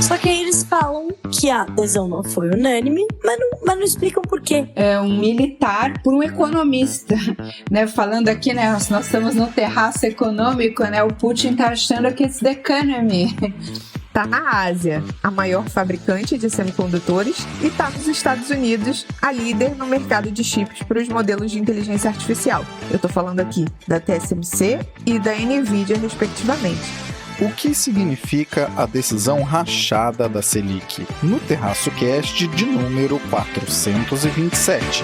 Só que aí eles falam que a adesão não foi unânime, mas não explicam por quê. É um militar por um economista, né? Falando aqui, né? Nós estamos no terraço econômico, né? O Putin tá achando que it's the economy. Tá na Ásia, a maior fabricante de semicondutores, e tá nos Estados Unidos, a líder no mercado de chips para os modelos de inteligência artificial. Eu tô falando aqui da TSMC e da NVIDIA, respectivamente. O que significa a decisão rachada da Selic? No Terraço Cast de número 427.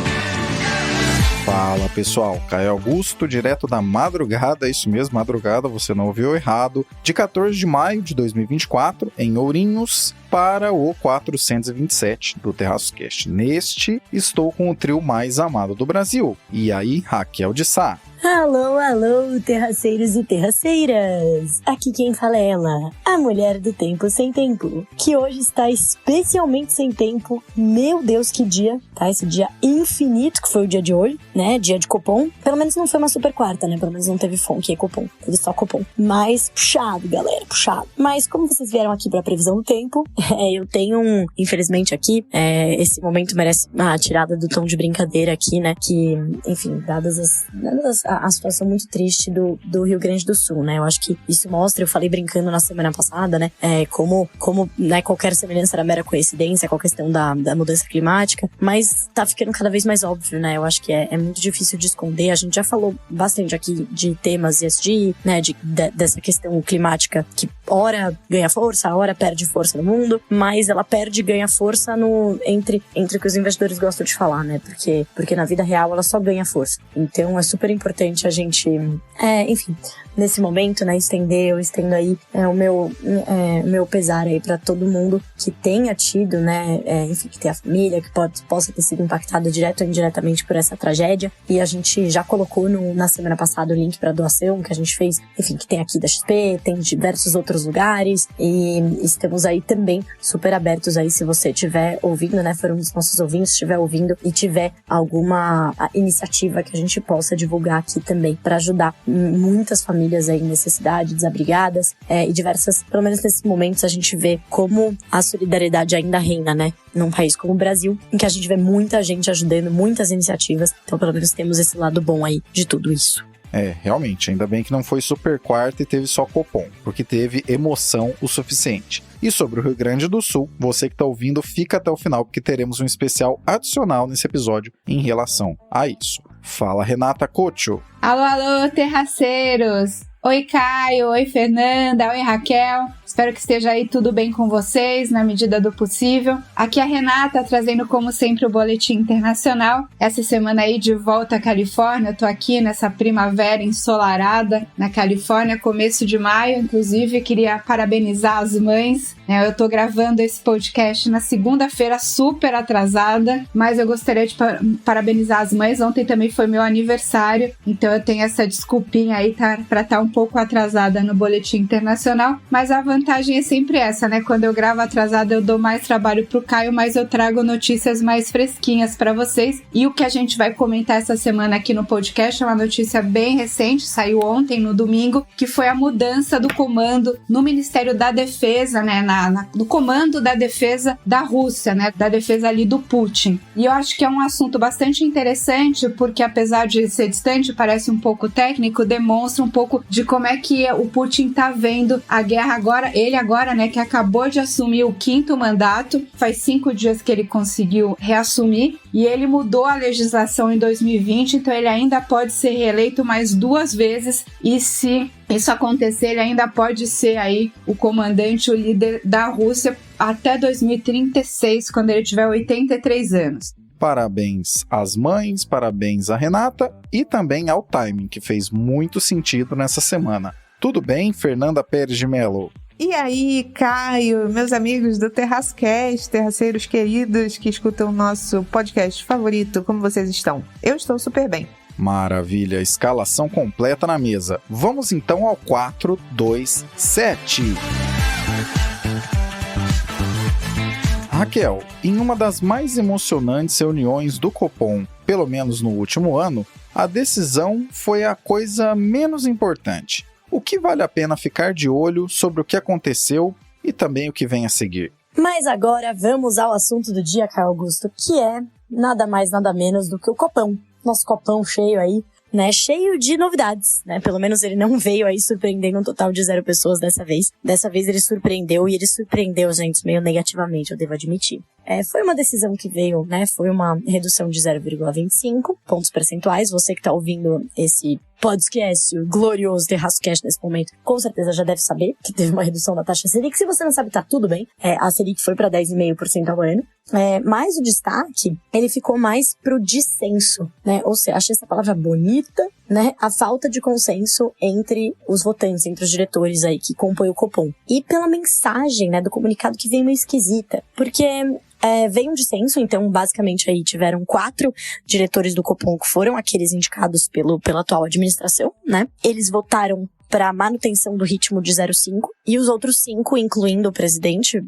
Fala pessoal, Caio Augusto, direto da madrugada, isso mesmo, madrugada, você não ouviu errado, de 14 de maio de 2024, em Ourinhos, para o 427 do Terraço Cast. Neste, estou com o trio mais amado do Brasil. E aí, Raquel de Sá. Alô, alô, terraceiros e terraceiras! Aqui quem fala é ela, a mulher do tempo sem tempo, que hoje está especialmente sem tempo. Meu Deus, que dia, tá? Esse dia infinito que foi o dia de hoje, né? Dia de Copom. Pelo menos não foi uma super quarta, né? Pelo menos não teve FONC e Copom, teve só Copom. Mas puxado, galera, puxado. Mas como vocês vieram aqui pra previsão do tempo, eu tenho infelizmente aqui, esse momento merece uma tirada do tom de brincadeira aqui, né? Que, enfim, dadas a situação muito triste do Rio Grande do Sul, né? Eu acho que isso mostra, eu falei brincando na semana passada, né? Como né, qualquer semelhança era mera coincidência com a questão da mudança climática, mas tá ficando cada vez mais óbvio, né? Eu acho que é muito difícil de esconder. A gente já falou bastante aqui de temas ESG, né? Dessa questão climática que ora ganha força, ora perde força no mundo, mas ela perde e ganha força entre o que os investidores gostam de falar, né? Porque na vida real ela só ganha força. Então é super importante a gente, enfim, nesse momento, né, eu estendo aí o meu pesar aí pra todo mundo que tenha tido, né, enfim, que tenha família, que possa ter sido impactado direto ou indiretamente por essa tragédia. E a gente já colocou na semana passada o link pra doação que a gente fez, enfim, que tem aqui da XP, tem diversos outros lugares, e estamos aí também super abertos aí, se você estiver ouvindo, né, for um dos nossos ouvintes, estiver ouvindo e tiver alguma iniciativa que a gente possa divulgar aqui também para ajudar muitas famílias aí em necessidade, desabrigadas, e diversas, pelo menos nesses momentos a gente vê como a solidariedade ainda reina, né, num país como o Brasil, em que a gente vê muita gente ajudando, muitas iniciativas, então pelo menos temos esse lado bom aí de tudo isso. Realmente, ainda bem que não foi super quarta e teve só Copom, porque teve emoção o suficiente. E sobre o Rio Grande do Sul, você que está ouvindo, fica até o final, porque teremos um especial adicional nesse episódio em relação a isso. Fala, Renata Cocho. Alô, alô, terraceiros! Oi, Caio, oi, Fernanda, oi, Raquel. Espero que esteja aí tudo bem com vocês, na medida do possível. Aqui a Renata, trazendo como sempre o Boletim Internacional. Essa semana aí de volta à Califórnia, eu tô aqui nessa primavera ensolarada na Califórnia, começo de maio, inclusive, queria parabenizar as mães. Eu tô gravando esse podcast na segunda-feira, super atrasada, mas eu gostaria de parabenizar as mães. Ontem também foi meu aniversário, então eu tenho essa desculpinha aí pra estar um pouco atrasada no Boletim Internacional, mas a vantagem é sempre essa, né? Quando eu gravo atrasada, eu dou mais trabalho pro Caio, mas eu trago notícias mais fresquinhas pra vocês. E o que a gente vai comentar essa semana aqui no podcast é uma notícia bem recente, saiu ontem, no domingo, que foi a mudança do comando no Ministério da Defesa, né? No comando da defesa da Rússia, né? Da defesa ali do Putin. E eu acho que é um assunto bastante interessante, porque apesar de ser distante, parece um pouco técnico, demonstra um pouco de como é que o Putin tá vendo a guerra agora, ele agora, né, que acabou de assumir o 5º mandato, faz 5 dias que ele conseguiu reassumir, e ele mudou a legislação em 2020, então ele ainda pode ser reeleito mais 2 vezes, e se isso acontecer, ele ainda pode ser aí o comandante, o líder da Rússia até 2036, quando ele tiver 83 anos. Parabéns às mães, parabéns à Renata e também ao timing, que fez muito sentido nessa semana. Tudo bem, Fernanda Pérez de Mello? E aí, Caio, meus amigos do Terracast, terraceiros queridos que escutam o nosso podcast favorito, como vocês estão? Eu estou super bem. Maravilha, escalação completa na mesa. Vamos então ao 427. Raquel, em uma das mais emocionantes reuniões do Copom, pelo menos no último ano, a decisão foi a coisa menos importante. O que vale a pena ficar de olho sobre o que aconteceu e também o que vem a seguir. Mas agora vamos ao assunto do dia, Caio Augusto, que é nada mais, nada menos do que o copão. Nosso copão cheio aí, né? Cheio de novidades, né? Pelo menos ele não veio aí surpreendendo um total de 0 pessoas dessa vez. Dessa vez ele surpreendeu, e ele surpreendeu, gente, meio negativamente, eu devo admitir. Foi uma decisão que veio, né? Foi uma redução de 0,25 pontos percentuais. Você que tá ouvindo esse podcast, o glorioso TerraçoCast nesse momento, com certeza já deve saber que teve uma redução da taxa Selic. Se você não sabe, tá tudo bem. A Selic foi para 10,5% ao ano. Mas o destaque, ele ficou mais pro dissenso, né? Ou seja, achei essa palavra bonita, né? A falta de consenso entre os votantes, entre os diretores aí que compõem o Copom. E pela mensagem, né, do comunicado que veio meio esquisita. Porque veio um dissenso, então basicamente aí tiveram 4 diretores do Copom que foram aqueles indicados pela atual administração, né? Eles votaram para a manutenção do ritmo de 0,5 e os outros 5, incluindo o presidente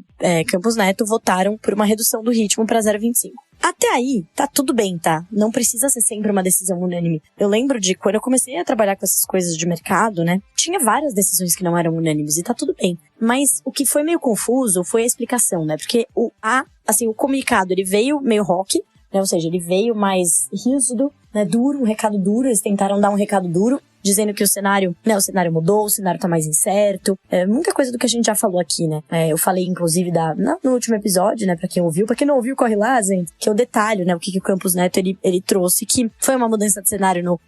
Campos Neto, votaram por uma redução do ritmo para 0,25. Até aí, tá tudo bem, tá? Não precisa ser sempre uma decisão unânime. Eu lembro de quando eu comecei a trabalhar com essas coisas de mercado, né? Tinha várias decisões que não eram unânimes e tá tudo bem. Mas o que foi meio confuso foi a explicação, né? Porque o comunicado, ele veio meio rock, né? Ou seja, ele veio mais rígido, né? Duro, um recado duro. Eles tentaram dar um recado duro, dizendo que o cenário mudou, o cenário tá mais incerto. Muita coisa do que a gente já falou aqui, né? Eu falei, inclusive, no último episódio, né? Pra quem ouviu. Pra quem não ouviu, corre lá, gente. Que é o detalhe, né? O que o Campos Neto, ele trouxe, que foi uma mudança de cenário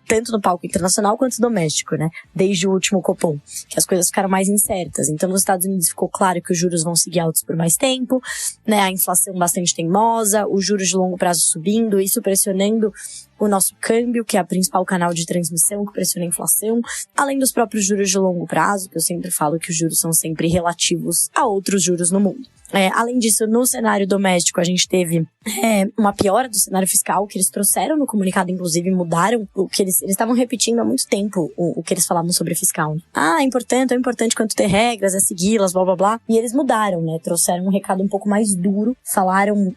tanto no palco internacional quanto doméstico, né? Desde o último Copom. Que as coisas ficaram mais incertas. Então, nos Estados Unidos ficou claro que os juros vão seguir altos por mais tempo, né? A inflação bastante teimosa, os juros de longo prazo subindo, isso pressionando o nosso câmbio, que é o principal canal de transmissão que pressiona a inflação, além dos próprios juros de longo prazo, que eu sempre falo que os juros são sempre relativos a outros juros no mundo. Além disso, no cenário doméstico, a gente teve uma piora do cenário fiscal, que eles trouxeram no comunicado, inclusive mudaram o que eles estavam repetindo há muito tempo, o que eles falavam sobre fiscal. Né? É importante quanto ter regras, segui-las, blá blá blá. E eles mudaram, né? Trouxeram um recado um pouco mais duro, falaram...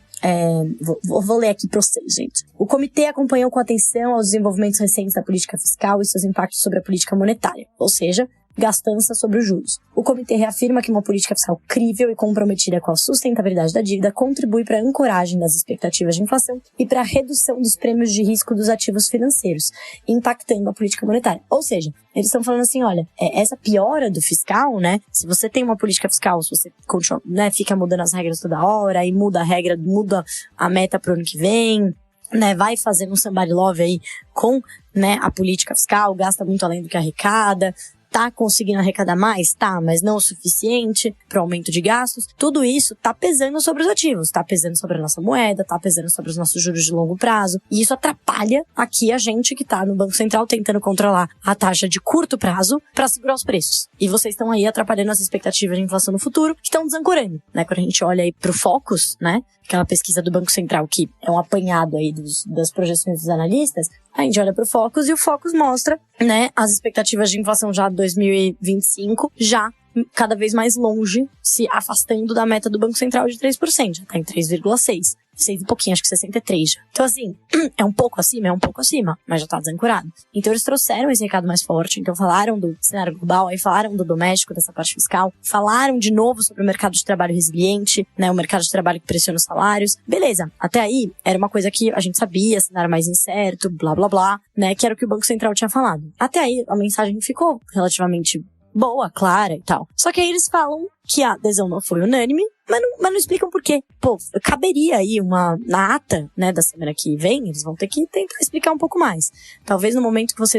Vou ler aqui para vocês, gente. O comitê acompanhou com atenção aos desenvolvimentos recentes da política fiscal e seus impactos sobre a política monetária, ou seja, gastança sobre os juros. O comitê reafirma que uma política fiscal crível e comprometida com a sustentabilidade da dívida contribui para a ancoragem das expectativas de inflação e para a redução dos prêmios de risco dos ativos financeiros, impactando a política monetária. Ou seja, eles estão falando assim, olha, essa piora do fiscal, né? Se você tem uma política fiscal, se você continua, né, fica mudando as regras toda hora, aí muda a regra, muda a meta pro ano que vem, né, vai fazendo um somebody love aí com, né, a política fiscal, gasta muito além do que arrecada, tá conseguindo arrecadar mais? Tá, mas não o suficiente para o aumento de gastos. Tudo isso tá pesando sobre os ativos, tá pesando sobre a nossa moeda, tá pesando sobre os nossos juros de longo prazo. E isso atrapalha aqui a gente que tá no Banco Central tentando controlar a taxa de curto prazo para segurar os preços. E vocês estão aí atrapalhando as expectativas de inflação no futuro, que estão desancorando, né? Quando a gente olha aí pro Focus, né? Aquela pesquisa do Banco Central que é um apanhado aí das projeções dos analistas, a gente olha pro Focus e o Focus mostra, né, as expectativas de inflação já 2025, já cada vez mais longe, se afastando da meta do Banco Central de 3%, já tá em 3,6%. 6 e pouquinho, acho que 63 já. Então, assim, é um pouco acima, mas já tá desancorado. Então, eles trouxeram esse recado mais forte. Então, falaram do cenário global, aí falaram do doméstico, dessa parte fiscal. Falaram de novo sobre o mercado de trabalho resiliente, né? O mercado de trabalho que pressiona os salários. Beleza, até aí, era uma coisa que a gente sabia, cenário mais incerto, blá, blá, blá, né? Que era o que o Banco Central tinha falado. Até aí, a mensagem ficou relativamente boa, clara e tal. Só que aí eles falam que a adesão não foi unânime, mas não explicam por quê. Pô, caberia aí na ata, né, da semana que vem, eles vão ter que tentar explicar um pouco mais. Talvez no momento que você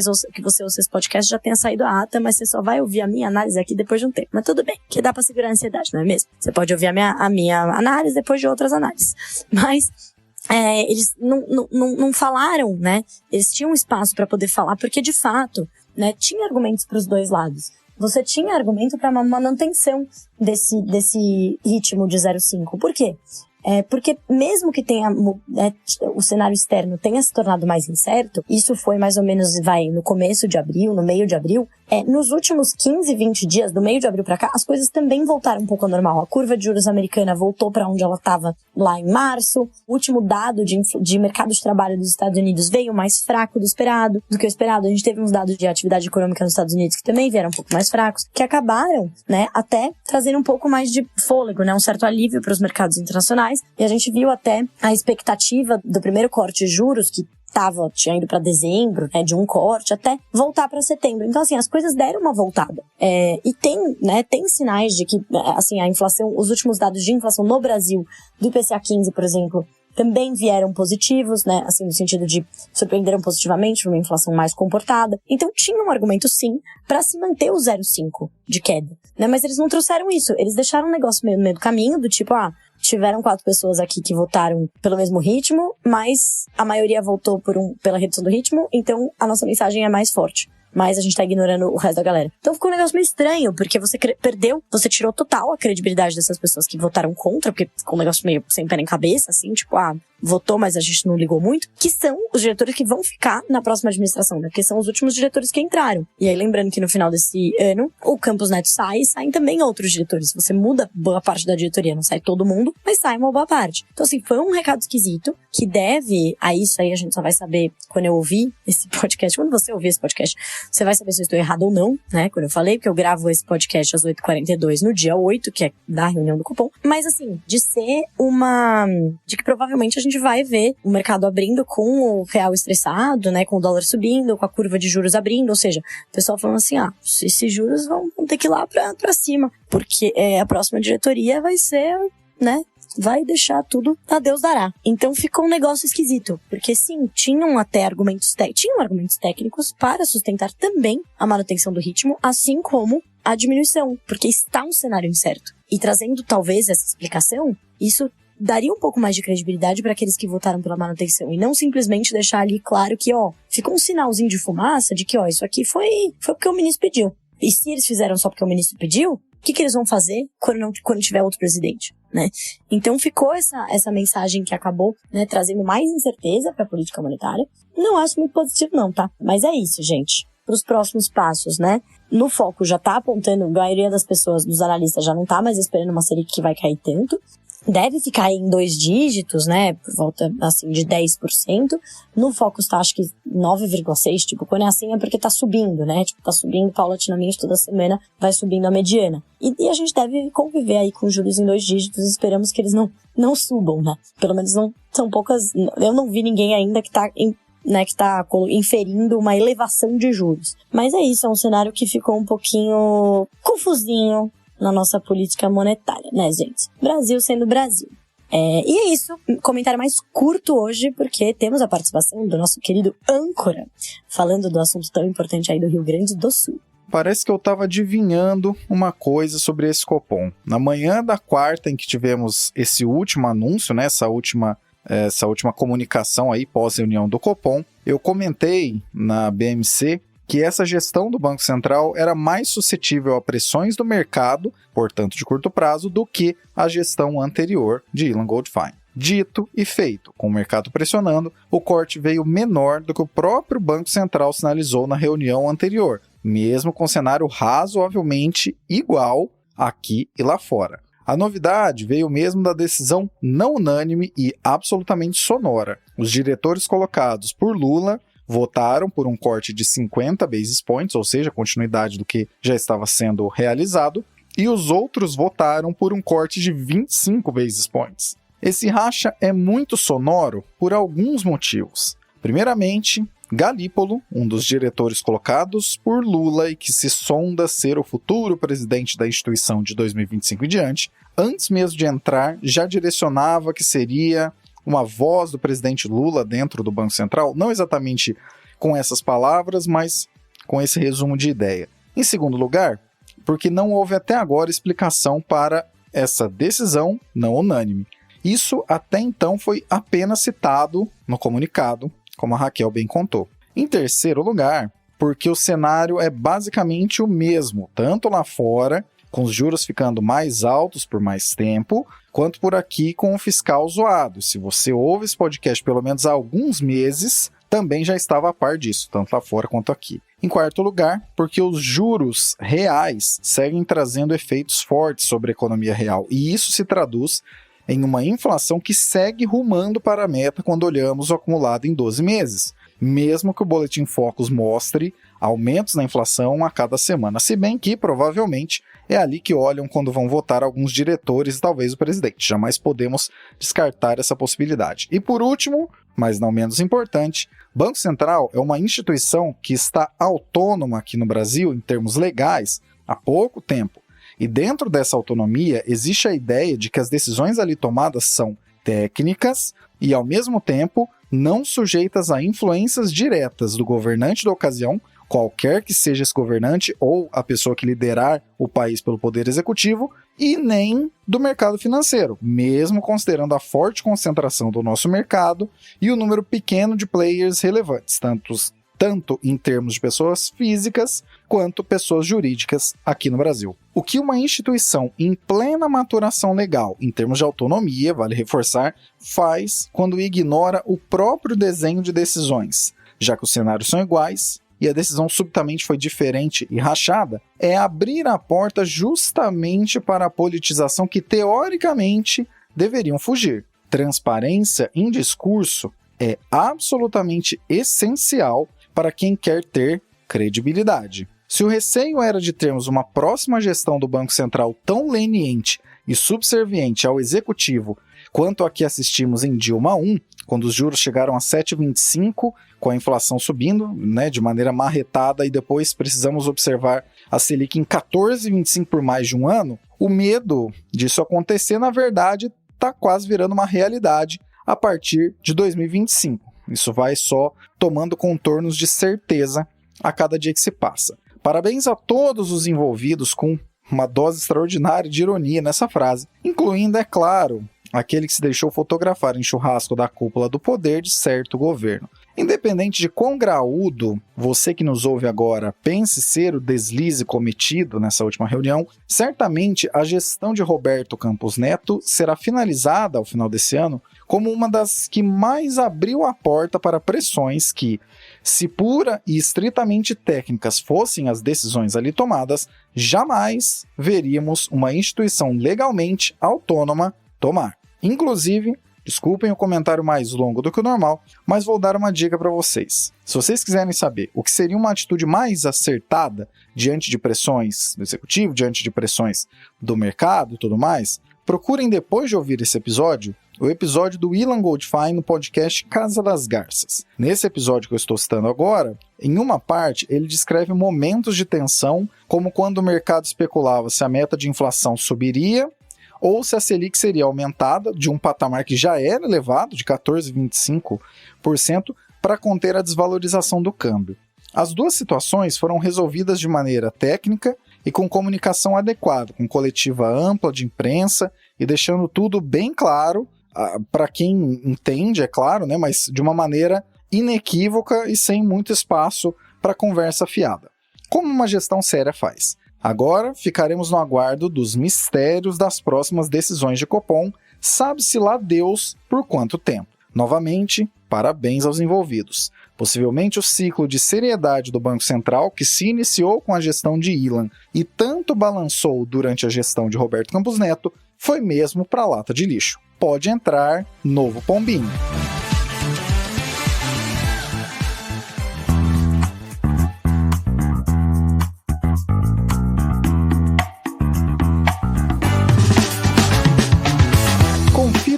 ouça esse podcast já tenha saído a ata, mas você só vai ouvir a minha análise aqui depois de um tempo. Mas tudo bem, que dá pra segurar a ansiedade, não é mesmo? Você pode ouvir a minha análise depois de outras análises. Mas eles não falaram, né? Eles tinham espaço pra poder falar, porque de fato, né, tinha argumentos pros dois lados. Você tinha argumento para uma manutenção desse ritmo de 0,5. Por quê? Porque mesmo que tenha o cenário externo tenha se tornado mais incerto, isso foi mais ou menos no começo de abril, no meio de abril, nos últimos 15, 20 dias, do meio de abril para cá, as coisas também voltaram um pouco ao normal. A curva de juros americana voltou para onde ela estava lá em março. O último dado de mercado de trabalho dos Estados Unidos veio mais fraco do que o esperado. A gente teve uns dados de atividade econômica nos Estados Unidos que também vieram um pouco mais fracos, que acabaram, né, até trazendo um pouco mais de fôlego, né, um certo alívio para os mercados internacionais. E a gente viu até a expectativa do primeiro corte de juros, que tinha ido para dezembro, né, de um corte, até voltar para setembro. Então, assim, as coisas deram uma voltada. E tem sinais de que, assim, a inflação, os últimos dados de inflação no Brasil, do IPCA 15, por exemplo, também vieram positivos, né, assim, no sentido de surpreenderam positivamente, uma inflação mais comportada. Então, tinha um argumento, sim, para se manter o 0,5 de queda, né, mas eles não trouxeram isso. Eles deixaram um negócio meio no meio do caminho, do tipo, tiveram 4 pessoas aqui que votaram pelo mesmo ritmo, mas a maioria votou pela redução do ritmo, então a nossa mensagem é mais forte. Mas a gente tá ignorando o resto da galera. Então ficou um negócio meio estranho, porque você você tirou total a credibilidade dessas pessoas que votaram contra, porque ficou um negócio meio sem pé nem cabeça, assim, tipo, votou, mas a gente não ligou muito, que são os diretores que vão ficar na próxima administração, né? Porque são os últimos diretores que entraram. E aí, lembrando que no final desse ano, o Campos Neto saem também outros diretores. Você muda boa parte da diretoria, não sai todo mundo, mas sai uma boa parte. Então, assim, foi um recado esquisito, que deve a isso aí, a gente só vai saber quando eu ouvir esse podcast, quando você ouvir esse podcast, você vai saber se eu estou errado ou não, né? Quando eu falei, porque eu gravo esse podcast às 8h42 no dia 8, que é da reunião do cupom. Mas, assim, de que provavelmente a gente vai ver o mercado abrindo com o real estressado, né, com o dólar subindo, com a curva de juros abrindo, ou seja, o pessoal falando assim, esses juros vão ter que ir lá pra cima, porque a próxima diretoria vai ser, né, vai deixar tudo a Deus dará. Então ficou um negócio esquisito, porque sim, tinham argumentos técnicos para sustentar também a manutenção do ritmo, assim como a diminuição, porque está um cenário incerto. E trazendo talvez essa explicação, isso daria um pouco mais de credibilidade para aqueles que votaram pela manutenção e não simplesmente deixar ali claro que, ficou um sinalzinho de fumaça de que, isso aqui foi porque o ministro pediu. E se eles fizeram só porque o ministro pediu, o que eles vão fazer quando tiver outro presidente, né? Então ficou essa mensagem que acabou, né, trazendo mais incerteza para a política monetária. Não acho muito positivo não, tá? Mas é isso, gente. Para os próximos passos, né? No foco já tá apontando, a maioria das pessoas, dos analistas, já não tá mais esperando uma Selic que vai cair tanto. Deve ficar em 2 dígitos, né, por volta, assim, de 10%. No Focus tá, acho que 9,6%, tipo, quando é assim é porque tá subindo, né, tipo, tá subindo paulatinamente toda semana, vai subindo a mediana. E a gente deve conviver aí com juros em 2 dígitos, esperamos que eles não subam, né, pelo menos não são poucas, eu não vi ninguém ainda que tá inferindo uma elevação de juros. Mas é isso, é um cenário que ficou um pouquinho confusinho na nossa política monetária, né, gente? Brasil sendo Brasil. E é isso, comentário mais curto hoje, porque temos a participação do nosso querido âncora, falando do assunto tão importante aí do Rio Grande do Sul. Parece que eu estava adivinhando uma coisa sobre esse Copom. Na manhã da quarta, em que tivemos esse último anúncio, né, essa última comunicação aí pós-reunião do Copom, eu comentei na BMC que essa gestão do Banco Central era mais suscetível a pressões do mercado, portanto de curto prazo, do que a gestão anterior de Ilan Goldfein. Dito e feito, com o mercado pressionando, o corte veio menor do que o próprio Banco Central sinalizou na reunião anterior, mesmo com cenário razoavelmente igual aqui e lá fora. A novidade veio mesmo da decisão não unânime e absolutamente sonora. Os diretores colocados por Lula votaram por um corte de 50 basis points, ou seja, continuidade do que já estava sendo realizado, e os outros votaram por um corte de 25 basis points. Esse racha é muito sonoro por alguns motivos. Primeiramente, Galípolo, um dos diretores colocados por Lula e que se sonda ser o futuro presidente da instituição de 2025 em diante, antes mesmo de entrar, já direcionava que seria uma voz do presidente Lula dentro do Banco Central, não exatamente com essas palavras, mas com esse resumo de ideia. Em segundo lugar, porque não houve até agora explicação para essa decisão não unânime. Isso até então foi apenas citado no comunicado, como a Raquel bem contou. Em terceiro lugar, porque o cenário é basicamente o mesmo, tanto lá fora, com os juros ficando mais altos por mais tempo, quanto por aqui com o fiscal zoado. Se você ouve esse podcast pelo menos há alguns meses, também já estava a par disso, tanto lá fora quanto aqui. Em quarto lugar, porque os juros reais seguem trazendo efeitos fortes sobre a economia real, e isso se traduz em uma inflação que segue rumando para a meta quando olhamos o acumulado em 12 meses, mesmo que o Boletim Focus mostre aumentos na inflação a cada semana, se bem que, provavelmente, é ali que olham quando vão votar alguns diretores e talvez o presidente. Jamais podemos descartar essa possibilidade. E por último, mas não menos importante, Banco Central é uma instituição que está autônoma aqui no Brasil, em termos legais, há pouco tempo. E dentro dessa autonomia existe a ideia de que as decisões ali tomadas são técnicas e, ao mesmo tempo, não sujeitas a influências diretas do governante da ocasião, qualquer que seja esse governante ou a pessoa que liderar o país pelo poder executivo, e nem do mercado financeiro, mesmo considerando a forte concentração do nosso mercado e o número pequeno de players relevantes, tanto em termos de pessoas físicas quanto pessoas jurídicas aqui no Brasil. O que uma instituição em plena maturação legal, em termos de autonomia, vale reforçar, faz quando ignora o próprio desenho de decisões, já que os cenários são iguais e a decisão subitamente foi diferente e rachada, é abrir a porta justamente para a politização que teoricamente deveriam fugir. Transparência em discurso é absolutamente essencial para quem quer ter credibilidade. Se o receio era de termos uma próxima gestão do Banco Central tão leniente e subserviente ao executivo quanto a que assistimos em Dilma I, quando os juros chegaram a 7,25, com a inflação subindo, de maneira marretada, e depois precisamos observar a Selic em 14,25 por mais de um ano, o medo disso acontecer, na verdade, está quase virando uma realidade a partir de 2025. Isso vai só tomando contornos de certeza a cada dia que se passa. Parabéns a todos os envolvidos, com uma dose extraordinária de ironia nessa frase, incluindo, é claro, aquele que se deixou fotografar em churrasco da cúpula do poder de certo governo. Independente de quão graúdo você que nos ouve agora pense ser o deslize cometido nessa última reunião, certamente a gestão de Roberto Campos Neto será finalizada ao final desse ano como uma das que mais abriu a porta para pressões que, se pura e estritamente técnicas fossem as decisões ali tomadas, jamais veríamos uma instituição legalmente autônoma tomar. Inclusive, desculpem o comentário mais longo do que o normal, mas vou dar uma dica para vocês. Se vocês quiserem saber o que seria uma atitude mais acertada diante de pressões do executivo, diante de pressões do mercado e tudo mais, procurem, depois de ouvir esse episódio, o episódio do Ilan Goldfein no podcast Casa das Garças. Nesse episódio que eu estou citando agora, em uma parte ele descreve momentos de tensão, como quando o mercado especulava se a meta de inflação subiria ou se a Selic seria aumentada de um patamar que já era elevado, de 14,25%, para conter a desvalorização do câmbio. As duas situações foram resolvidas de maneira técnica e com comunicação adequada, com coletiva ampla de imprensa e deixando tudo bem claro, para quem entende, é claro, mas de uma maneira inequívoca e sem muito espaço para conversa fiada. Como uma gestão séria faz. Agora ficaremos no aguardo dos mistérios das próximas decisões de Copom, sabe-se lá Deus por quanto tempo. Novamente, parabéns aos envolvidos. Possivelmente o ciclo de seriedade do Banco Central, que se iniciou com a gestão de Ilan e tanto balançou durante a gestão de Roberto Campos Neto, foi mesmo para a lata de lixo. Pode entrar novo pombinho.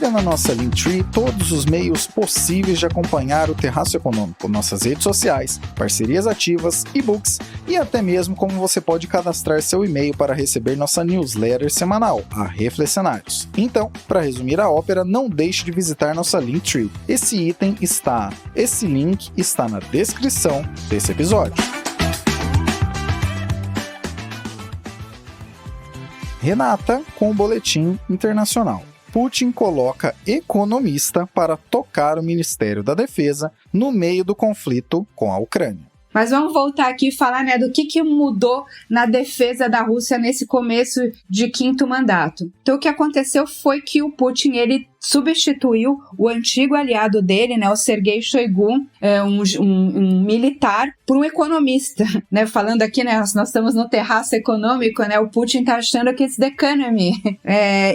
Na nossa Linktree todos os meios possíveis de acompanhar o Terraço Econômico, nossas redes sociais, parcerias ativas, e-books e até mesmo como você pode cadastrar seu e-mail para receber nossa newsletter semanal, a Reflexionários. Então, para resumir a ópera, não deixe de visitar nossa Linktree. Esse link está na descrição desse episódio. Renata com o Boletim Internacional. Putin coloca economista para tocar o Ministério da Defesa no meio do conflito com a Ucrânia. Mas vamos voltar aqui e falar do que mudou na defesa da Rússia nesse começo de quinto mandato. Então o que aconteceu foi que o Putin ele substituiu o antigo aliado dele, né, o Sergei Shoigu, um militar, por um economista, né, falando aqui, né, nós estamos no terraço econômico, né, o Putin tá achando que it's the economy,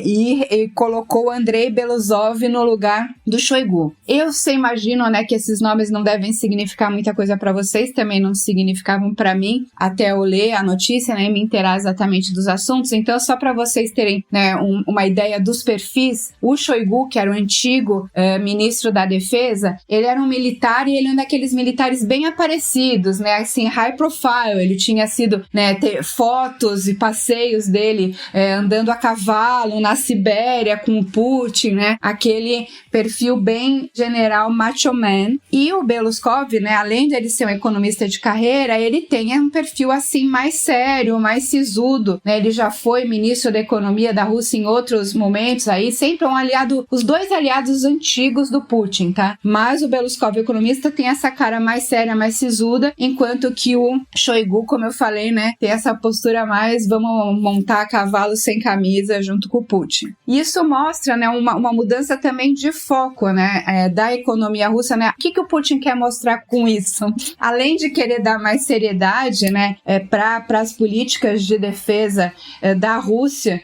e colocou o Andrei Beluzov no lugar do Shoigu. Você imagino, né, que esses nomes não devem significar muita coisa para vocês, também não significavam para mim, até eu ler a notícia, né, e me inteirar exatamente dos assuntos. Então, só para vocês terem, né, uma ideia dos perfis, o Shoigu, que era o antigo ministro da Defesa, ele era um militar e ele é um daqueles militares bem aparecidos, né, assim, high profile. Ele tinha sido, né, ter fotos e passeios dele andando a cavalo na Sibéria com o Putin, né, aquele perfil bem general macho man. E o Belousov, né, além de ele ser um economista de carreira, ele tem um perfil assim mais sério, mais sisudo, né, ele já foi ministro da economia da Rússia em outros momentos aí, sempre um aliado, os dois aliados antigos do Putin, tá? Mas o Belousov, economista, tem essa cara mais séria, mais sisuda, enquanto que o Shoigu, como eu falei, né, tem essa postura mais, vamos montar cavalo sem camisa junto com o Putin. Isso mostra, né, uma mudança também de foco, né, da economia russa, né? O que o Putin quer mostrar com isso? Além de querer dar mais seriedade, né, para as políticas de defesa da Rússia,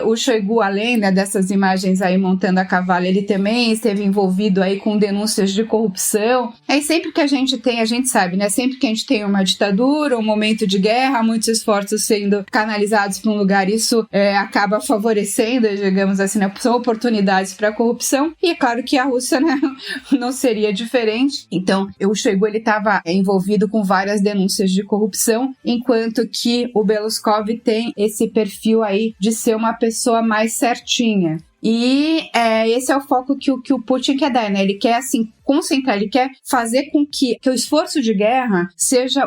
o Shoigu, além, né, dessas imagens aí montando a cavalo, ele também esteve envolvido aí com denúncias de corrupção. Aí sempre que a gente sabe, né, sempre que a gente tem uma ditadura, um momento de guerra, muitos esforços sendo canalizados para um lugar, isso acaba favorecendo, digamos assim, né, são oportunidades para a corrupção, e é claro que a Rússia, né, não seria diferente. Então, o Shoigu, ele estava envolvido com várias denúncias de corrupção, enquanto que o Belousov tem esse perfil aí de ser uma pessoa mais certinha. E esse é o foco que o Putin quer dar, né? Ele quer, assim, concentrar, ele quer fazer com que o esforço de guerra seja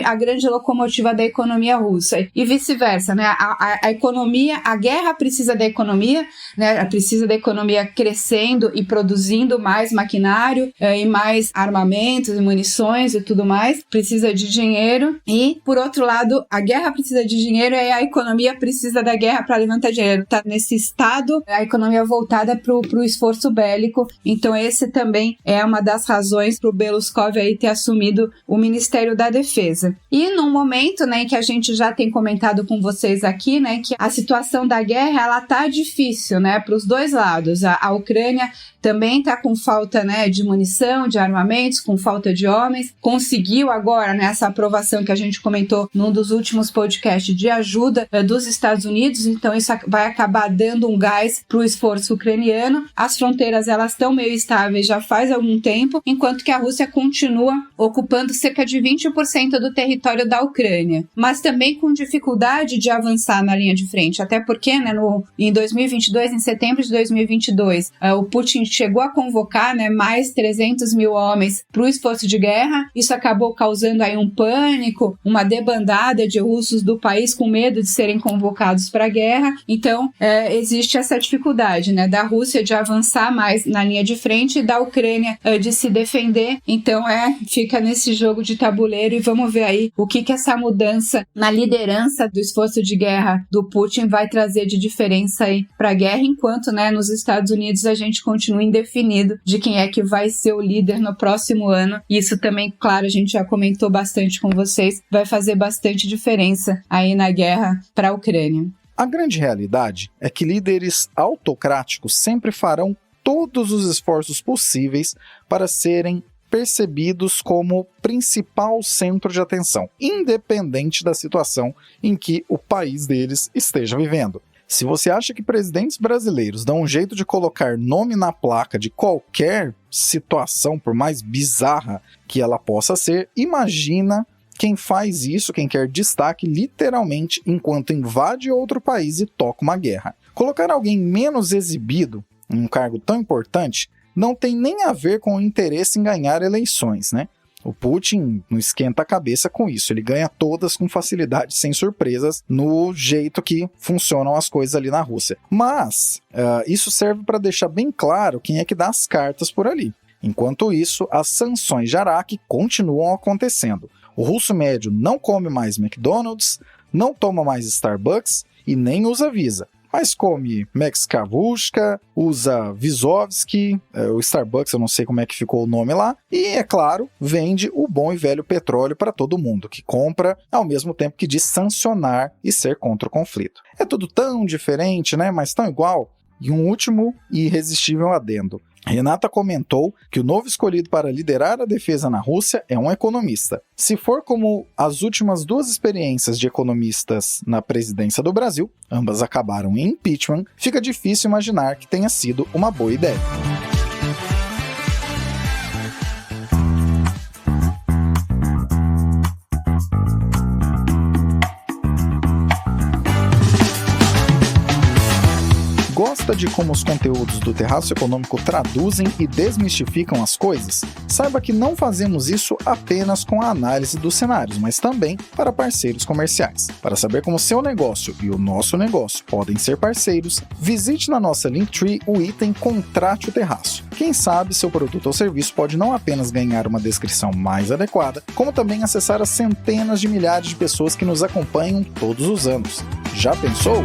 a grande locomotiva da economia russa, e vice-versa, né? A economia, a guerra precisa da economia, né? Precisa da economia crescendo e produzindo mais maquinário e mais armamentos e munições e tudo mais, precisa de dinheiro, e, por outro lado, a guerra precisa de dinheiro e a economia precisa da guerra para levantar dinheiro. Tá nesse estado a economia voltada para o esforço bélico. Então esse também é uma das razões para o Belousov aí ter assumido o Ministério da Defesa. E num momento, né, em que a gente já tem comentado com vocês aqui, né, que a situação da guerra, ela tá difícil, né, para os dois lados. A Ucrânia também está com falta, né, de munição, de armamentos, com falta de homens. Conseguiu agora, né, essa aprovação que a gente comentou num dos últimos podcasts de ajuda dos Estados Unidos, então isso vai acabar dando um gás para o esforço ucraniano. As fronteiras, elas estão meio estáveis já faz algum tempo, enquanto que a Rússia continua ocupando cerca de 20% do território da Ucrânia, mas também com dificuldade de avançar na linha de frente, até porque, né, em 2022, em setembro de 2022, o Putin chegou a convocar, né, mais 300 mil homens para o esforço de guerra. Isso acabou causando aí um pânico, uma debandada de russos do país com medo de serem convocados para a guerra. Então, existe essa dificuldade, né, da Rússia de avançar mais na linha de frente e da Ucrânia de se defender. Então, fica nesse jogo de tabuleiro, e vamos ver aí o que essa mudança na liderança do esforço de guerra do Putin vai trazer de diferença aí para a guerra, enquanto, né, nos Estados Unidos a gente continua indefinido de quem é que vai ser o líder no próximo ano. Isso também, claro, a gente já comentou bastante com vocês, vai fazer bastante diferença aí na guerra para a Ucrânia. A grande realidade é que líderes autocráticos sempre farão todos os esforços possíveis para serem percebidos como principal centro de atenção, independente da situação em que o país deles esteja vivendo. Se você acha que presidentes brasileiros dão um jeito de colocar nome na placa de qualquer situação, por mais bizarra que ela possa ser, imagina quem faz isso, quem quer destaque literalmente enquanto invade outro país e toca uma guerra. Colocar alguém menos exibido em um cargo tão importante não tem nem a ver com o interesse em ganhar eleições, né? O Putin não esquenta a cabeça com isso, ele ganha todas com facilidade, sem surpresas, no jeito que funcionam as coisas ali na Rússia. Mas isso serve para deixar bem claro quem é que dá as cartas por ali. Enquanto isso, as sanções de Araque continuam acontecendo. O russo médio não come mais McDonald's, não toma mais Starbucks e nem usa Visa. mas come Mexikavushka, usa Vizovsky, o Starbucks, eu não sei como é que ficou o nome lá, e, é claro, vende o bom e velho petróleo para todo mundo, que compra ao mesmo tempo que diz sancionar e ser contra o conflito. É tudo tão diferente, né? Mas tão igual. E um último e irresistível adendo. Renata comentou que o novo escolhido para liderar a defesa na Rússia é um economista. Se for como as últimas 2 experiências de economistas na presidência do Brasil, ambas acabaram em impeachment, fica difícil imaginar que tenha sido uma boa ideia. Gosta de como os conteúdos do Terraço Econômico traduzem e desmistificam as coisas? Saiba que não fazemos isso apenas com a análise dos cenários, mas também para parceiros comerciais. Para saber como seu negócio e o nosso negócio podem ser parceiros, visite na nossa Linktree o item Contrate o Terraço. Quem sabe seu produto ou serviço pode não apenas ganhar uma descrição mais adequada, como também acessar as centenas de milhares de pessoas que nos acompanham todos os anos. Já pensou?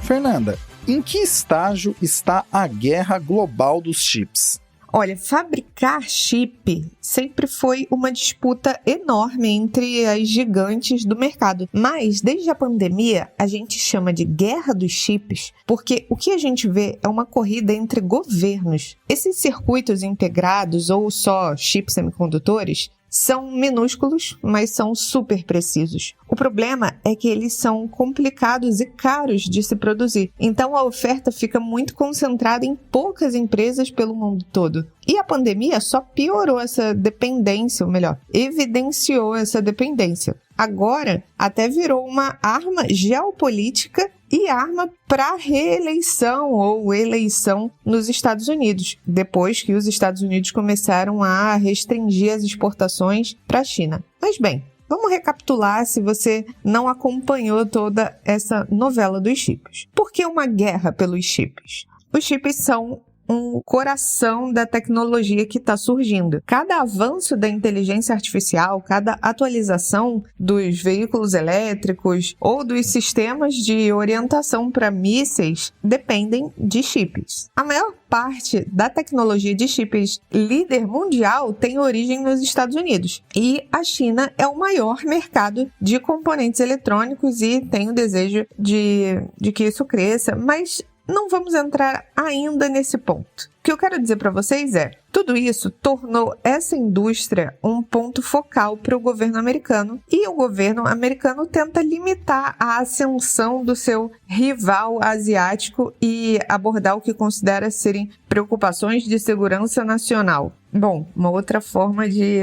Fernanda, em que estágio está a guerra global dos chips? Olha, fabricar chip sempre foi uma disputa enorme entre as gigantes do mercado. Mas, desde a pandemia, a gente chama de guerra dos chips, porque o que a gente vê é uma corrida entre governos. Esses circuitos integrados ou só chips semicondutores são minúsculos, mas são super precisos. O problema é que eles são complicados e caros de se produzir. Então a oferta fica muito concentrada em poucas empresas pelo mundo todo. E a pandemia só piorou essa dependência, ou melhor, evidenciou essa dependência. Agora até virou uma arma geopolítica e arma para reeleição ou eleição nos Estados Unidos, depois que os Estados Unidos começaram a restringir as exportações para a China. Mas bem, vamos recapitular se você não acompanhou toda essa novela dos chips. Por que uma guerra pelos chips? Os chips são um coração da tecnologia que está surgindo. Cada avanço da inteligência artificial, cada atualização dos veículos elétricos ou dos sistemas de orientação para mísseis dependem de chips. A maior parte da tecnologia de chips líder mundial tem origem nos Estados Unidos. E a China é o maior mercado de componentes eletrônicos e tem o desejo de que isso cresça, mas não vamos entrar ainda nesse ponto. O que eu quero dizer para vocês é, tudo isso tornou essa indústria um ponto focal para o governo americano e o governo americano tenta limitar a ascensão do seu rival asiático e abordar o que considera serem preocupações de segurança nacional. Bom, uma outra forma de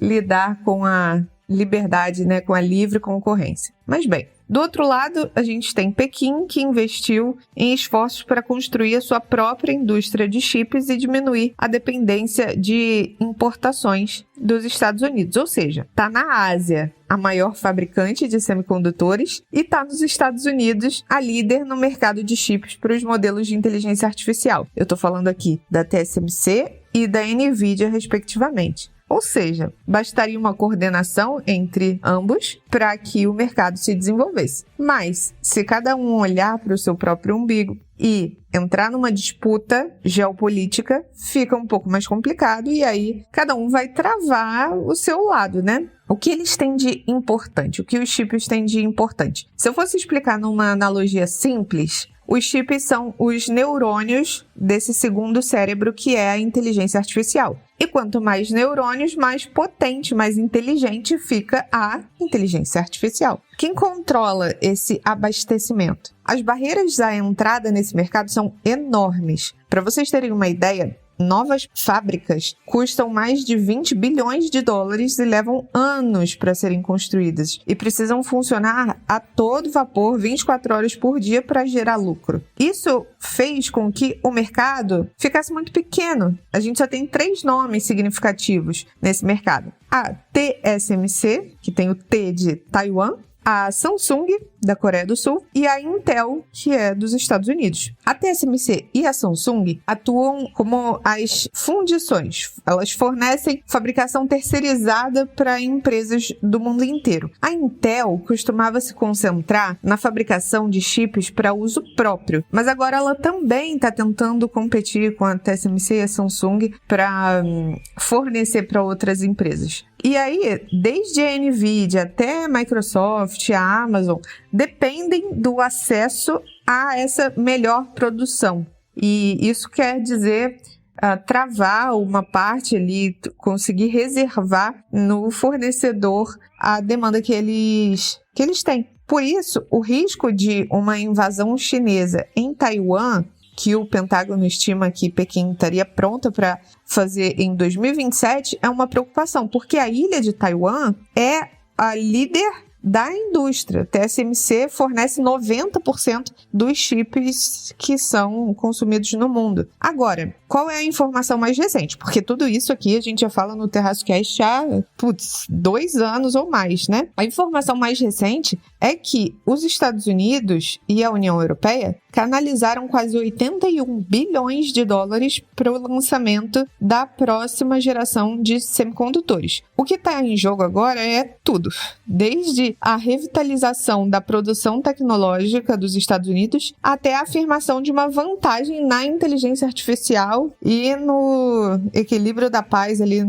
lidar com a liberdade, né, com a livre concorrência. Mas bem, do outro lado, a gente tem Pequim, que investiu em esforços para construir a sua própria indústria de chips e diminuir a dependência de importações dos Estados Unidos. Ou seja, está na Ásia a maior fabricante de semicondutores e está nos Estados Unidos a líder no mercado de chips para os modelos de inteligência artificial. Eu estou falando aqui da TSMC e da NVIDIA, respectivamente. Ou seja, bastaria uma coordenação entre ambos para que o mercado se desenvolvesse. Mas, se cada um olhar para o seu próprio umbigo e entrar numa disputa geopolítica, fica um pouco mais complicado e aí cada um vai travar o seu lado, né? O que eles têm de importante? O que os chips têm de importante? Se eu fosse explicar numa analogia simples, os chips são os neurônios desse segundo cérebro que é a inteligência artificial. E quanto mais neurônios, mais potente, mais inteligente fica a inteligência artificial. Quem controla esse abastecimento? As barreiras à entrada nesse mercado são enormes. Para vocês terem uma ideia, novas fábricas custam mais de 20 bilhões de dólares e levam anos para serem construídas e precisam funcionar a todo vapor 24 horas por dia para gerar lucro. Isso fez com que o mercado ficasse muito pequeno. A gente só tem 3 nomes significativos nesse mercado. A TSMC, que tem o T de Taiwan, a Samsung, da Coreia do Sul, e a Intel, que é dos Estados Unidos. A TSMC e a Samsung atuam como as fundições. Elas fornecem fabricação terceirizada para empresas do mundo inteiro. A Intel costumava se concentrar na fabricação de chips para uso próprio, mas agora ela também está tentando competir com a TSMC e a Samsung para fornecer para outras empresas. E aí, desde a NVIDIA até a Microsoft, a Amazon, dependem do acesso a essa melhor produção. E isso quer dizer travar uma parte ali, conseguir reservar no fornecedor a demanda que eles têm. Por isso, o risco de uma invasão chinesa em Taiwan, que o Pentágono estima que Pequim estaria pronta para fazer em 2027, é uma preocupação, porque a ilha de Taiwan é a líder da indústria. A TSMC fornece 90% dos chips que são consumidos no mundo. Agora, qual é a informação mais recente? Porque tudo isso aqui a gente já fala no TerraçoCast há 2 anos ou mais, né? A informação mais recente é que os Estados Unidos e a União Europeia canalizaram quase 81 bilhões de dólares para o lançamento da próxima geração de semicondutores. O que está em jogo agora é tudo, desde a revitalização da produção tecnológica dos Estados Unidos até a afirmação de uma vantagem na inteligência artificial e no equilíbrio da paz ali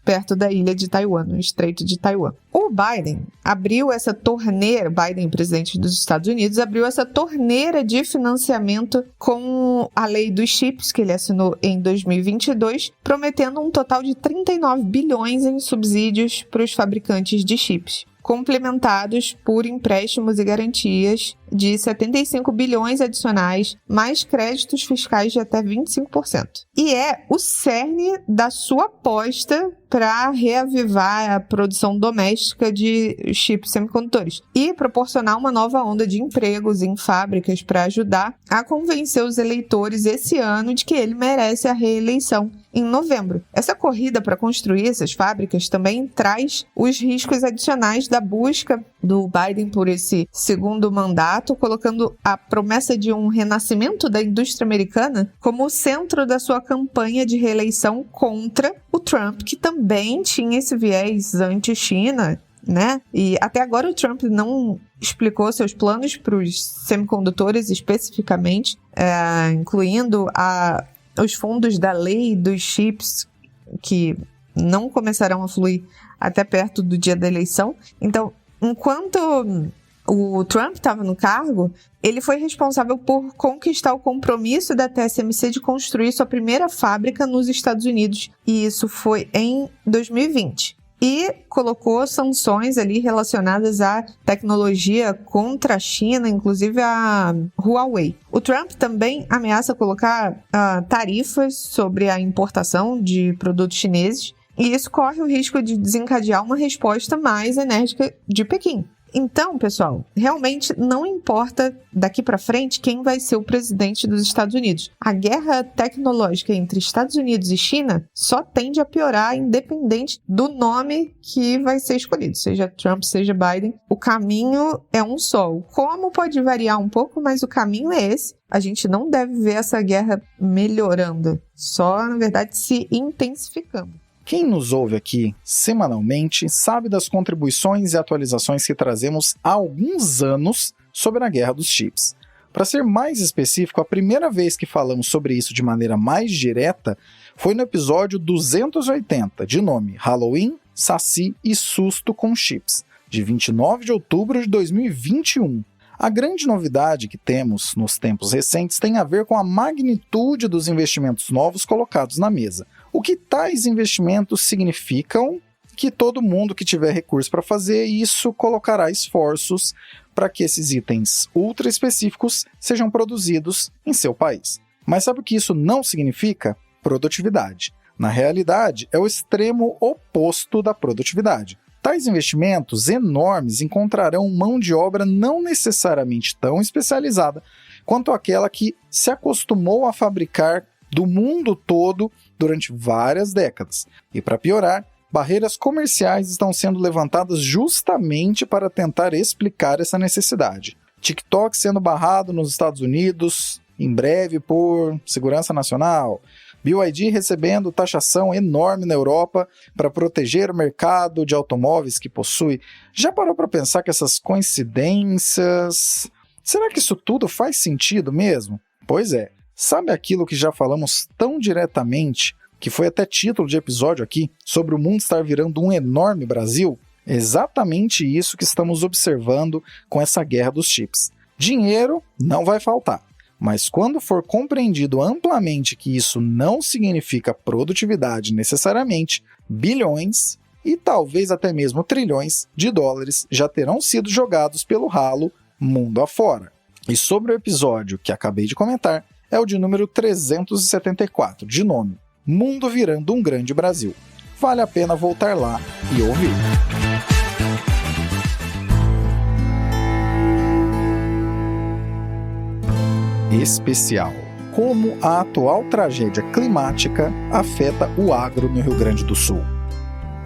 perto da ilha de Taiwan, no Estreito de Taiwan. O Biden abriu essa torneira, Biden, presidente dos Estados Unidos, abriu essa torneira de financiamento com a lei dos chips que ele assinou em 2022, prometendo um total de 39 bilhões em subsídios para os fabricantes de chips, complementados por empréstimos e garantias de 75 bilhões adicionais, mais créditos fiscais de até 25%. E é o cerne da sua aposta para reavivar a produção doméstica de chips semicondutores e proporcionar uma nova onda de empregos em fábricas para ajudar a convencer os eleitores esse ano de que ele merece a reeleição em novembro. Essa corrida para construir essas fábricas também traz os riscos adicionais da busca do Biden por esse segundo mandato, colocando a promessa de um renascimento da indústria americana como o centro da sua campanha de reeleição contra o Trump, que também tinha esse viés anti-China, né? E até agora o Trump não explicou seus planos para os semicondutores especificamente, incluindo os fundos da lei dos chips, que não começarão a fluir até perto do dia da eleição. Então, enquanto o Trump estava no cargo, ele foi responsável por conquistar o compromisso da TSMC de construir sua primeira fábrica nos Estados Unidos, e isso foi em 2020. E colocou sanções ali relacionadas à tecnologia contra a China, inclusive a Huawei. O Trump também ameaça colocar tarifas sobre a importação de produtos chineses, e isso corre o risco de desencadear uma resposta mais enérgica de Pequim. Então, pessoal, realmente não importa daqui para frente quem vai ser o presidente dos Estados Unidos. A guerra tecnológica entre Estados Unidos e China só tende a piorar independente do nome que vai ser escolhido, seja Trump, seja Biden. O caminho é um só. Como pode variar um pouco, mas o caminho é esse. A gente não deve ver essa guerra melhorando, só, na verdade, se intensificando. Quem nos ouve aqui semanalmente sabe das contribuições e atualizações que trazemos há alguns anos sobre a guerra dos chips. Para ser mais específico, a primeira vez que falamos sobre isso de maneira mais direta foi no episódio 280, de nome Halloween, Saci e Susto com Chips, de 29 de outubro de 2021. A grande novidade que temos nos tempos recentes tem a ver com a magnitude dos investimentos novos colocados na mesa. O que tais investimentos significam? Que todo mundo que tiver recurso para fazer isso colocará esforços para que esses itens ultra específicos sejam produzidos em seu país. Mas sabe o que isso não significa? Produtividade. Na realidade, é o extremo oposto da produtividade. Tais investimentos enormes encontrarão mão de obra não necessariamente tão especializada quanto aquela que se acostumou a fabricar do mundo todo durante várias décadas. E para piorar, barreiras comerciais estão sendo levantadas justamente para tentar explicar essa necessidade. TikTok sendo barrado nos Estados Unidos, em breve por segurança nacional. BYD recebendo taxação enorme na Europa para proteger o mercado de automóveis que possui. Já parou para pensar que essas coincidências... Será que isso tudo faz sentido mesmo? Pois é. Sabe aquilo que já falamos tão diretamente, que foi até título de episódio aqui, sobre o mundo estar virando um enorme Brasil? Exatamente isso que estamos observando com essa guerra dos chips. Dinheiro não vai faltar. Mas quando for compreendido amplamente que isso não significa produtividade necessariamente, bilhões e talvez até mesmo trilhões de dólares já terão sido jogados pelo ralo mundo afora. E sobre o episódio que acabei de comentar, é o de número 374, de nome Mundo Virando um Grande Brasil. Vale a pena voltar lá e ouvir. Especial: como a atual tragédia climática afeta o agro no Rio Grande do Sul.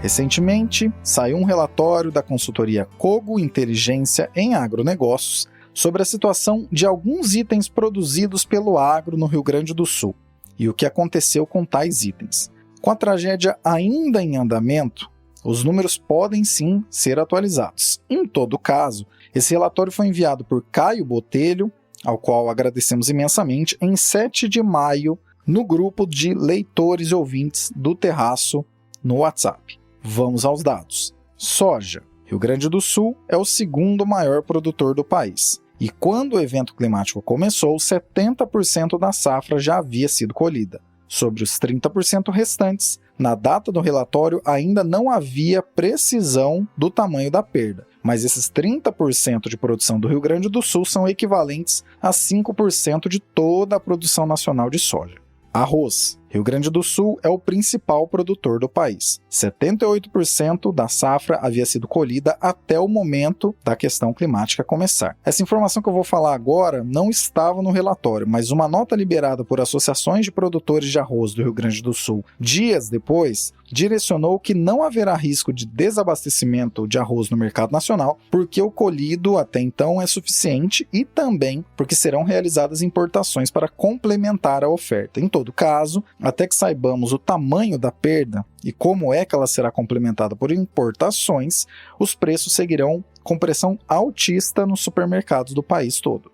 Recentemente, saiu um relatório da consultoria Cogo Inteligência em Agronegócios sobre a situação de alguns itens produzidos pelo agro no Rio Grande do Sul e o que aconteceu com tais itens. Com a tragédia ainda em andamento, os números podem sim ser atualizados. Em todo caso, esse relatório foi enviado por Caio Botelho, ao qual agradecemos imensamente, em 7 de maio, no grupo de leitores e ouvintes do Terraço no WhatsApp. Vamos aos dados. Soja. Rio Grande do Sul é o segundo maior produtor do país. E quando o evento climático começou, 70% da safra já havia sido colhida. Sobre os 30% restantes, na data do relatório ainda não havia precisão do tamanho da perda, mas esses 30% de produção do Rio Grande do Sul são equivalentes a 5% de toda a produção nacional de soja. Arroz. Rio Grande do Sul é o principal produtor do país. 78% da safra havia sido colhida até o momento da questão climática começar. Essa informação que eu vou falar agora não estava no relatório, mas uma nota liberada por associações de produtores de arroz do Rio Grande do Sul dias depois direcionou que não haverá risco de desabastecimento de arroz no mercado nacional, porque o colhido até então é suficiente e também porque serão realizadas importações para complementar a oferta. Em todo caso, até que saibamos o tamanho da perda e como é que ela será complementada por importações, os preços seguirão com pressão altista nos supermercados do país todo.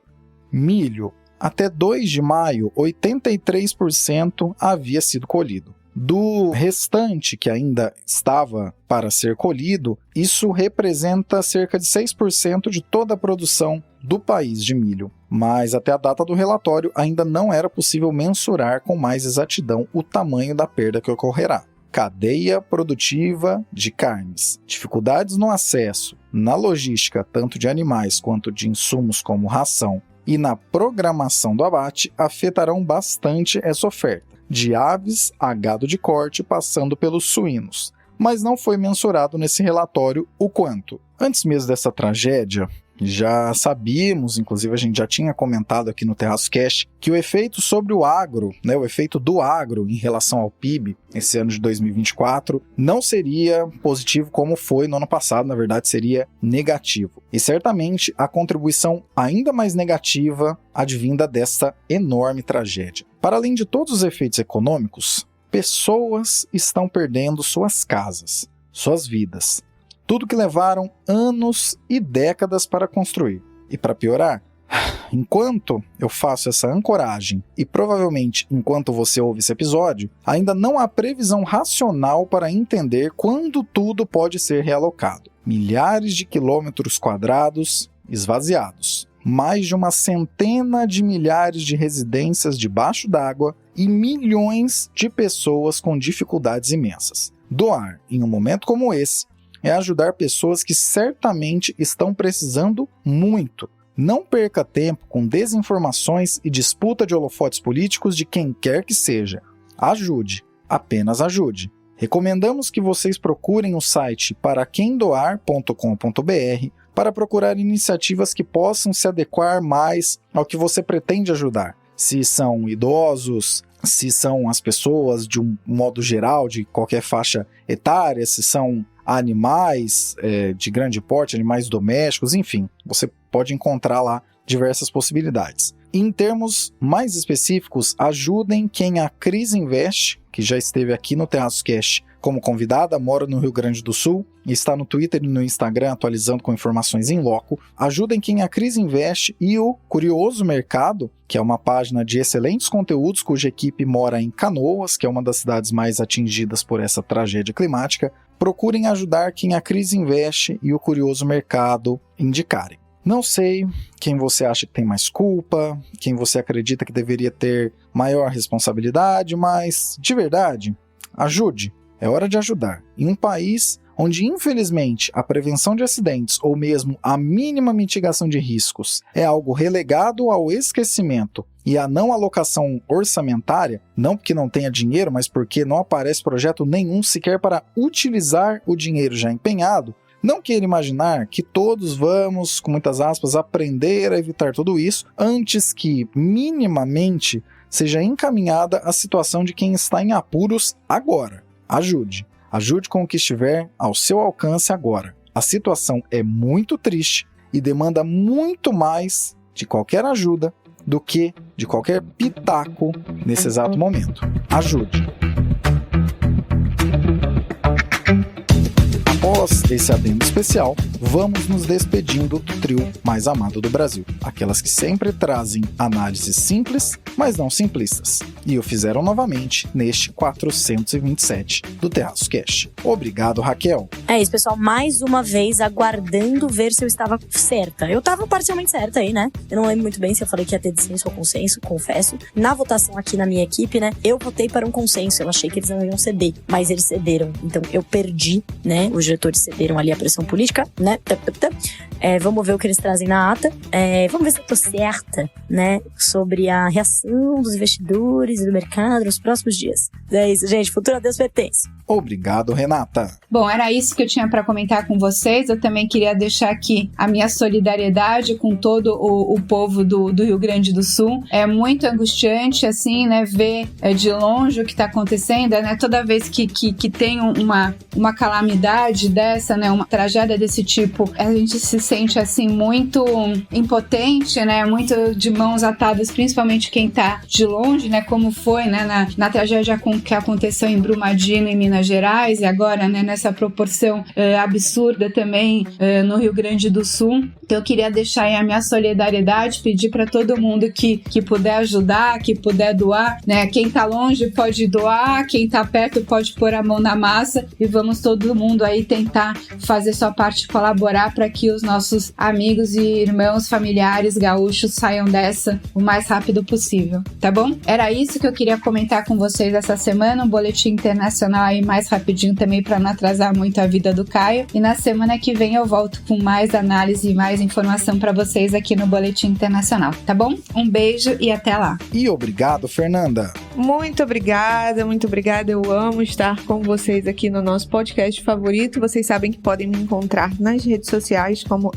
Milho. Até 2 de maio, 83% havia sido colhido. Do restante que ainda estava para ser colhido, isso representa cerca de 6% de toda a produção do país de milho. Mas até a data do relatório ainda não era possível mensurar com mais exatidão o tamanho da perda que ocorrerá. Cadeia produtiva de carnes. Dificuldades no acesso, na logística tanto de animais quanto de insumos como ração e na programação do abate afetarão bastante essa oferta, de aves a gado de corte passando pelos suínos. Mas não foi mensurado nesse relatório o quanto. Antes mesmo dessa tragédia, já sabíamos, inclusive a gente já tinha comentado aqui no Terraço Cast, que o efeito sobre o agro, o efeito do agro em relação ao PIB, esse ano de 2024, não seria positivo como foi no ano passado, na verdade seria negativo. E certamente a contribuição ainda mais negativa advinda dessa enorme tragédia. Para além de todos os efeitos econômicos, pessoas estão perdendo suas casas, suas vidas. Tudo que levaram anos e décadas para construir. E para piorar, enquanto eu faço essa ancoragem e provavelmente enquanto você ouve esse episódio, ainda não há previsão racional para entender quando tudo pode ser realocado. Milhares de quilômetros quadrados esvaziados, mais de uma centena de milhares de residências debaixo d'água e milhões de pessoas com dificuldades imensas. Doar em um momento como esse é ajudar pessoas que certamente estão precisando muito. Não perca tempo com desinformações e disputa de holofotes políticos de quem quer que seja. Ajude, apenas ajude. Recomendamos que vocês procurem o site paraquemdoar.com.br para procurar iniciativas que possam se adequar mais ao que você pretende ajudar. Se são idosos, se são as pessoas de um modo geral, de qualquer faixa etária, se são animais de grande porte, animais domésticos, enfim, você pode encontrar lá diversas possibilidades. Em termos mais específicos, ajudem quem a Cris Investe, que já esteve aqui no Terraço Cast como convidada, mora no Rio Grande do Sul e está no Twitter e no Instagram atualizando com informações em loco. Ajudem quem a Cris Investe e o Curioso Mercado, que é uma página de excelentes conteúdos cuja equipe mora em Canoas, que é uma das cidades mais atingidas por essa tragédia climática. Procurem ajudar quem a Cris Investe e o Curioso Mercado indicarem. Não sei quem você acha que tem mais culpa, quem você acredita que deveria ter maior responsabilidade, mas, de verdade, ajude. É hora de ajudar. Em um país onde, infelizmente, a prevenção de acidentes ou mesmo a mínima mitigação de riscos é algo relegado ao esquecimento e a não alocação orçamentária, não porque não tenha dinheiro, mas porque não aparece projeto nenhum sequer para utilizar o dinheiro já empenhado, não queira imaginar que todos vamos, com muitas aspas, aprender a evitar tudo isso antes que, minimamente, seja encaminhada a situação de quem está em apuros agora. Ajude. Ajude com o que estiver ao seu alcance agora. A situação é muito triste e demanda muito mais de qualquer ajuda do que de qualquer pitaco nesse exato momento. Ajude. Após esse adendo especial, vamos nos despedindo do trio mais amado do Brasil. Aquelas que sempre trazem análises simples, mas não simplistas. E o fizeram novamente neste 427 do Terraço Cast. Obrigado, Raquel. É isso, pessoal. Mais uma vez, aguardando ver se eu estava certa. Eu estava parcialmente certa aí, né? Eu não lembro muito bem se eu falei que ia ter dissenso ou consenso, confesso. Na votação aqui na minha equipe, né? Eu votei para um consenso. Eu achei que eles não iam ceder, mas eles cederam. Então, eu perdi, né? Os diretores cederam ali a pressão política, né? Vamos ver o que eles trazem na ata. Vamos ver se eu tô certa, né? Sobre a reação dos investidores e do mercado nos próximos dias. É isso, gente. Futuro a Deus pertence. Obrigado, Renata. Bom, era isso que eu tinha para comentar com vocês. Eu também queria deixar aqui a minha solidariedade com todo o povo do Rio Grande do Sul. É muito angustiante, assim, né, ver de longe o que está acontecendo, né? Toda vez que tem uma calamidade dessa, né, uma tragédia desse tipo, a gente se sente, assim, muito impotente, né, muito de mãos atadas, principalmente quem está de longe, né, como foi, né, na tragédia que aconteceu em Brumadinho, em Minas Gerais, e agora, né, nessa proporção absurda também no Rio Grande do Sul. Então eu queria deixar aí a minha solidariedade, pedir para todo mundo que puder ajudar, que puder doar, né? Quem tá longe pode doar, quem tá perto pode pôr a mão na massa, e vamos todo mundo aí tentar fazer sua parte, colaborar para que os nossos amigos e irmãos, familiares gaúchos saiam dessa o mais rápido possível, tá bom? Era isso que eu queria comentar com vocês essa semana, um boletim internacional aí mais rapidinho também para não atrasar muito a vida do Caio, e na semana que vem eu volto com mais análise e mais informação para vocês aqui no Boletim Internacional, tá bom? Um beijo e até lá. E obrigado, Fernanda. Muito obrigada. Eu amo estar com vocês aqui no nosso podcast favorito. Vocês sabem que podem me encontrar nas redes sociais como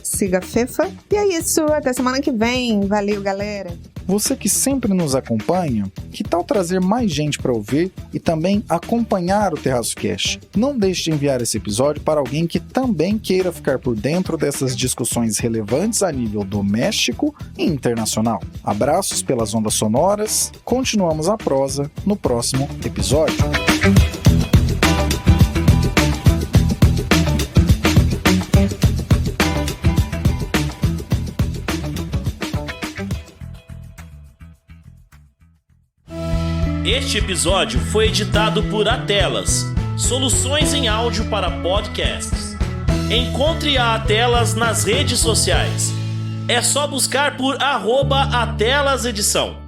@sigafefa. E é isso, até semana que vem. Valeu, galera. Você que sempre nos acompanha, que tal trazer mais gente para ouvir e também acompanhar o Terraço Cast? Não deixe de enviar esse episódio para alguém que também queira ficar por dentro dessas discussões relevantes a nível doméstico e internacional. Abraços pelas ondas sonoras, continuamos a prosa no próximo episódio. Este episódio foi editado por Atelas, soluções em áudio para podcasts. Encontre a Atelas nas redes sociais. É só buscar por @AtelasEdição.